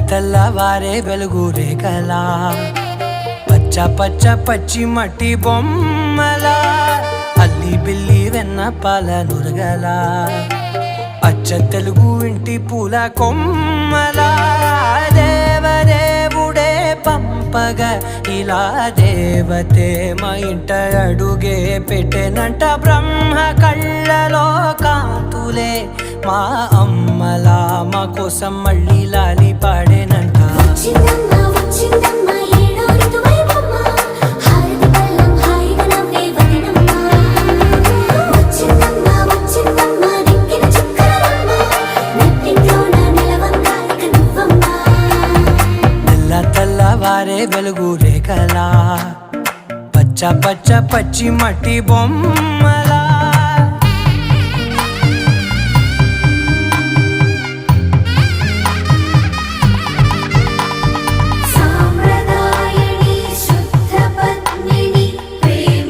తెల్లవారే వెలుగు రేఖలా పచ్చ పచ్చ పచ్చి మట్టి బొమ్మలా అల్లి బిల్లి వెన్న పాల నురగలా అచ్చ తెలుగు ఇంటి పూల కొమ్మలా దేవదేవుడే పంపగా ఇలా దేవతే మా ఇంట అడుగే పెట్టెనంట బ్రహ్మ కళ్ళలో కాంతులే మా అమ్మలా మా కోసం మళ్ళీ లాలి పాడేనంట తెల్లవారే వెలుగు రేఖలా పచ్చ పచ్చ పచ్చి మట్టి బొమ్మ